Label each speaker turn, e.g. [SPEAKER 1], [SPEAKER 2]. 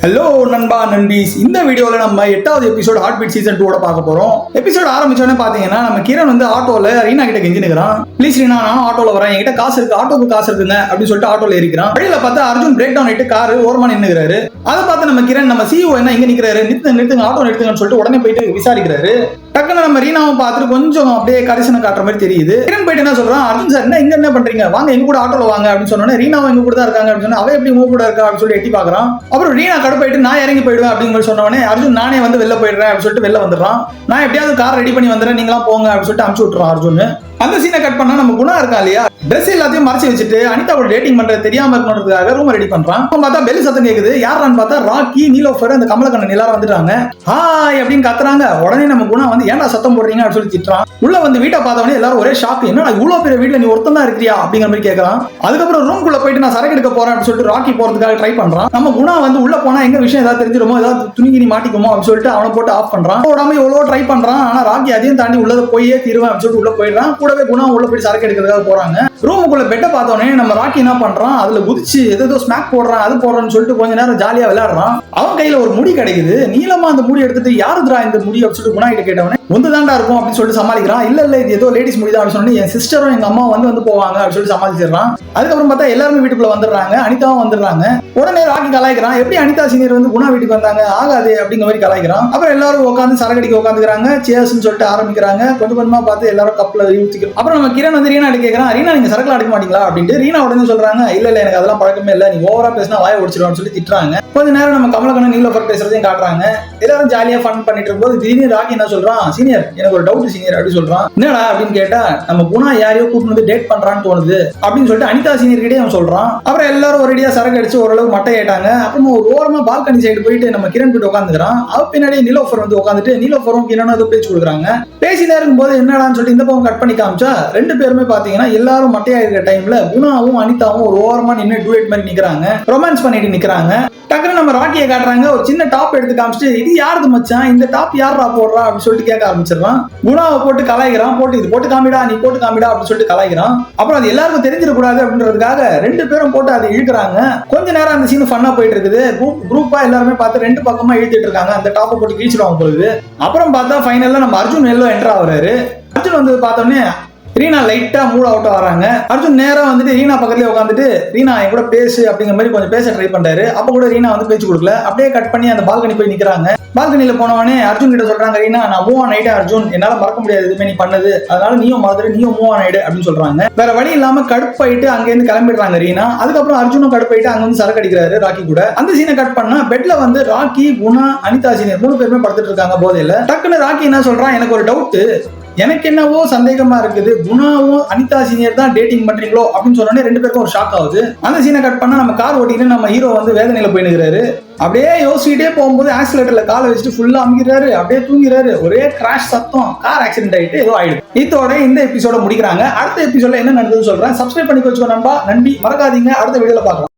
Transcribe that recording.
[SPEAKER 1] Hello நண்பா நண்பீஸ், இந்த வீடியோவில் நம்ம 8வது எபிசோட் ஹார்ட் பீட் சீசன் 2 பார்க்க போறோம். எபிசோட் ஆரம்பிச்சோன்னே பாத்தீங்கன்னா நம்ம கிரண் வந்து ஆட்டோல ரீனா கிட்ட கெஞ்சினுக்கிறான். ப்ளீஸ் ரீனா, நானும் ஆட்டோல வரேன், என்கிட்ட காசு இருக்கு, ஆட்டோக்கு காசு இருக்குங்க அப்படின்னு சொல்லிட்டு ஆட்டோல ஏறிக்கிறான். வழியில பார்த்தா அர்ஜுன் பிரேக் டவுன் ஆயிட்டு காரு ஓரமா நின்னுக்கிறாரு. அதை பார்த்து நம்ம கிரண், நம்ம சிஓ என்ன இங்க நிக்கிறாரு, நிறுத்துங்க ஆட்டோ நிறுத்துங்கன்னு சொல்லிட்டு உடனே போயிட்டு விசாரிக்கிறாரு. டக்குன்னு நம்ம ரீனாவை பார்த்துட்டு கொஞ்சம் அப்படியே கரிசனை காட்டுற மாதிரி தெரியுது. கிரண் போயிட்டு என்ன சொல்றான், அர்ஜுன் சார் என்ன இங்க என்ன பண்றீங்க, வாங்க எங்க கூட ஆட்டோல வாங்க அப்படின்னு சொன்னோன்னே ரீனாவும் எங்க கூட தான் இருக்காங்க அப்படின்னு சொன்னா, அவ எப்படி உங்க கூட இருக்கா அப்படின்னு சொல்லி எட்டி பாக்குறான். அப்புறம் ரீனா கடுப்பாயிட்டு நான் இறங்கி போயிடுவேன் அப்படின்னு சொன்னவனே அர்ஜுன் நானே வந்து வெளில போயிடுறேன் அப்படின்னு சொல்லிட்டு வெளில வந்துடுறான். நான் எப்படியாவது கார் ரெடி பண்ணி வந்துடுறேன், நீங்களாம் போங்க அப்படின்னு சொல்லிட்டு அனுப்பிச்சு விட்டுறான் அர்ஜுன். அந்த சீனை கட் பண்ணா நம்ம குணா இருக்கா இல்லையா, ட்ரெஸ் எல்லாத்தையும் மறைச்சு வச்சுட்டு அனிதாவோட டேட்டிங் பண்றது தெரியாம இருக்கணுன்றதுக்காக ரூம் ரெடி பண்றான். பார்த்தா பெல் சத்தம் கேக்குது. யாரான்னு பார்த்தா ராக்கி, நீலோஃபர், அந்த கமலக்கண்ணன் எல்லாரும் வந்துட்டாங்க. ஹாய் அப்படின்னு கத்துறாங்க. உடனே நம்ம குணா வந்து ஏன்டா சத்தம் போடுறீங்க அப்படின்னு சொல்லி திட்டுறான். உள்ள வந்து வீட்டை பார்த்தவனே எல்லாரும் ஒரே ஷாக், என்னடா இவ்வளவு பெரிய வீட்டுல நீ ஒருத்தன் தான் இருக்கிறியா அப்படிங்கிற மாதிரி கேட்கறான். அதுக்கப்புறம் ரூம் குள்ள போயிட்டு நான் சரக்கு எடுக்க போறேன் அப்படின்னு சொல்லிட்டு ராக்கி போறதுக்காக ட்ரை பண்றான். நம்ம குணா வந்து உள்ள போனா எங்க விஷயம் ஏதாவது தெரிஞ்சிருமோ, ஏதாவது துணிகிரி மாட்டிக்குமோ அப்படின்னு சொல்லிட்டு அவனை போட்டு ஆஃப் பண்றான். உடம்பு எவ்வளவு ட்ரை பண்றான். ஆனா ராக்கி அதையும் தாண்டி உள்ளத போயே தீருவேன் அப்படின்னு சொல்லிட்டு உள்ள போயிடுறான். கூடவே குணா உள்ள போய் சரக்கு எடுக்கிறதுக்காக போறாங்க. ரூமுக்குள்ள பெட்டை பார்த்தோன்னே நம்ம ராக்கி என்ன பண்றான், அதுல குதிச்சு ஏதோ ஸ்மாக் போடுறான், அது போடுறான்னு சொல்லிட்டு கொஞ்ச நேரம் ஜாலியா விளையாடுறான். அவன் கையில ஒரு முடி கிடைக்குது. நீளமா அந்த முடி எடுத்துட்டு யாருதுரா இந்த முடி அப்படின்னு சொல்லிட்டு குணா கிட்ட கேட்டவனே ஒன்று தாண்டா இருக்கும் அப்படின்னு சொல்லிட்டு சமாளிக்கிறான். இல்ல இது ஏதோ லேடிஸ் முடிதான் அப்படின்னு சொன்னி என் சிஸ்டரும் எங்க அம்மா வந்து போவாங்க அப்படின்னு சொல்லிட்டு சமாளிச்சிடறான். அதுக்கப்புறம் பார்த்தா எல்லாருமே வீட்டுக்குள்ள வந்துடுறாங்க. அனிதாவும் வந்துடுறாங்க. உடனே ராக்கி கலாய்க்கிறான், எப்படி அனிதா சீனியர் வந்து குணா வீட்டுக்கு வந்தாங்க, ஆகாது அப்படிங்கிற மாதிரி கலாய்க்கிறான். அப்புறம் எல்லாரும் உட்காந்து சரக்கடிக்க உட்காந்துக்கிறாங்க. சேர்ஸ்ன்னு சொல்லிட்டு ஆரம்பிக்கிறாங்க. கொஞ்சம் கொஞ்சமா பார்த்து எல்லாரும் கப்பல ஊத்திக்கிறோம். அப்புறம் நம்ம கிரண் வந்து ரீனா கேட்கறான், ரீனா நீங்க சரக்குல அடிக்க மாட்டீங்களா அப்படின்ட்டு. ரீனா உடனே சொல்றாங்க, இல்ல எனக்கு அதெல்லாம் பழக்கமே இல்லை, நீ ஓவரா பேசினா வாய ஒடிச்சிருவான்னு சொல்லி திட்டுறாங்க. கொஞ்ச நேரம் நம்ம கமலக்கண்ணன் நீலோஃபர் பேசுறதையும் காட்டுறாங்க. எல்லாரும் ஜாலியா ஃபன் பண்ணிட்டு இருக்கும்போது திடீர்னு ராக்கி என்ன சொல்றான், சீனியர் எனக்கு ஒரு டவுட் சீனியர் அப்படின்னு சொல்றான். என்னடா அப்படின்னு கேட்டா, நம்ம குணா யாரையோ கூட்டு வந்து டேட் பண்றான்னு தோணுது அப்படின்னு சொல்லிட்டு அனிதா சீனியர் கிட்டே அவன் சொல்றான். அப்புறம் எல்லாரும் ஒரேடியா சரக்கு அடிச்சு ஓரளவு மட்டை ஆயிட்டாங்க. அப்புறம் ஒரு ஓரமா பால்கனி சைடு போயிட்டு நம்ம கிரண் போயிட்டு உட்காந்துக்கிறான். அவ பின்னாடி நீலோஃபர் வந்து உட்காந்துட்டு நீலோஃபரும் கிரண் ஏதோ பேச்சு கொடுக்குறாங்க. பேசிதான் இருக்கும்போது என்னடான்னு சொல்லிட்டு இந்த பக்கம் கட் பண்ணி காமிச்சா ரெண்டு பேருமே பாத்தீங்கன்னா எல்லாரும் மட்டையா இருக்கிற டைம்ல குணாவும் அனிதாவும் ஒரு ஓரமா நின்று டூயட் மாதிரி நிக்கிறாங்க, ரொமான்ஸ் பண்ணிட்டு நிக்கிறாங்க. டக்குனு நம்ம ராக்கியை காட்டுறாங்க. ஒரு சின்ன டாப் எடுத்து காமிச்சிட்டு இது யாருது மச்சான், இந்த டாப் யாரா போடுறா அப்படின்னு சொல்லிட்டு கேட்க ஆரம்பிச்சிடறான். குணாவை போட்டு கலாய்க்கிறான். போட்டு இது போட்டு காமிடா, நீ போட்டு காமிடா அப்படின்னு சொல்லிட்டு கலாய்க்கிறான். அப்புறம் அது எல்லாருக்கும் தெரிஞ்சிடக்கூடாது அப்படின்றதுக்காக ரெண்டு பேரும் போட்டு அதை இழுக்கிறாங்க. கொஞ்ச நேரம் அந்த சீன் ஃபன்னா போயிட்டு இருக்குது. குரூப்பா எல்லாருமே பார்த்து ரெண்டு பக்கமா இழுத்துட்டு இருக்காங்க. அந்த டாப்பை போட்டு கிழிச்சிடுவாங்க போகுது. அப்புறம் பார்த்தா ஃபைனல்ல நம்ம அர்ஜுன் எல்லாம் என்டர் ஆகுறாரு. அர்ஜுன் வந்து பார்த்தோன்னே ரீனா லைட்டா மூட் அவுட் வராங்க. அர்ஜுன் நேரா வந்துட்டு ரீனா பக்கத்துலயே உட்காந்துட்டு ரீனா என் கூட பேசு அப்படிங்கிற மாதிரி கொஞ்சம் பேச ட்ரை பண்றாரு. அப்ப கூட ரீனா வந்து பேச்சு கொடுக்கல. அப்படியே கட் பண்ணி அந்த பால்கனி போய் நிக்கிறாங்க. பால்கனியில போனவனே அர்ஜுன் கிட்ட சொல்றாங்க, ரீனா நான் மூவ் ஆன் ஆயிட்டேன் அர்ஜுன், என்னால மறக்க முடியாது எதுவுமே நீ பண்ணது, அதனால நீயும் மாதிரி நீயும் மூவ் ஆன் ஆயிடு அப்படின்னு சொல்றாங்க. வேற வழி இல்லாம கடுப்பாயிட்டு அங்க இருந்து கிளம்பிடுறாங்க ரீனா. அதுக்கப்புறம் அர்ஜுனும் கடுப்பாயிட்டு அங்க வந்து சரக்கு அடிக்கிறாரு ராக்கி கூட. அந்த சீனை கட் பண்ணா பெட்ல வந்து ராக்கி, குணா, அனிதா சீனியர் மூணு பேருமே படுத்துட்டு இருக்காங்க போதையில. டக்குன்னு ராக்கி என்ன சொல்றான், எனக்கு ஒரு டவுட், எனக்கு என்னவோ சந்தேகமா இருக்குது, குணாவும் அனிதா சீனியர் தான் டேட்டிங் பண்றீங்களோ அப்படின்னு சொன்னோடனே ரெண்டு பேருக்கும் ஒரு ஷாக் ஆகுது. அந்த சீனை கட் பண்ணா நம்ம கார் ஓட்டிட்டு நம்ம ஹீரோ வந்து வேதனையில போயினுக்கிறாரு. அப்படியே யோசிச்சுட்டே போகும்போது ஆக்சிலேட்டர்ல காலை வச்சுட்டு ஃபுல்லா அமுக்கிறாரு. அப்படியே தூங்கிறாரு. ஒரே கிராஷ் சத்தம், கார் ஆக்சிடென்ட் ஆயிட்டு ஏதோ ஆயிடுது. இதோட இந்த எபிசோட முடிக்கிறாங்க. அடுத்த எபிசோட என்ன நடந்ததுன்னு சொல்றேன். சப்ஸ்கிரைப் பண்ணி வச்சுக்கோ நண்பா. நன்றி, மறக்காதீங்க. அடுத்த வீடியோல பார்க்கலாம்.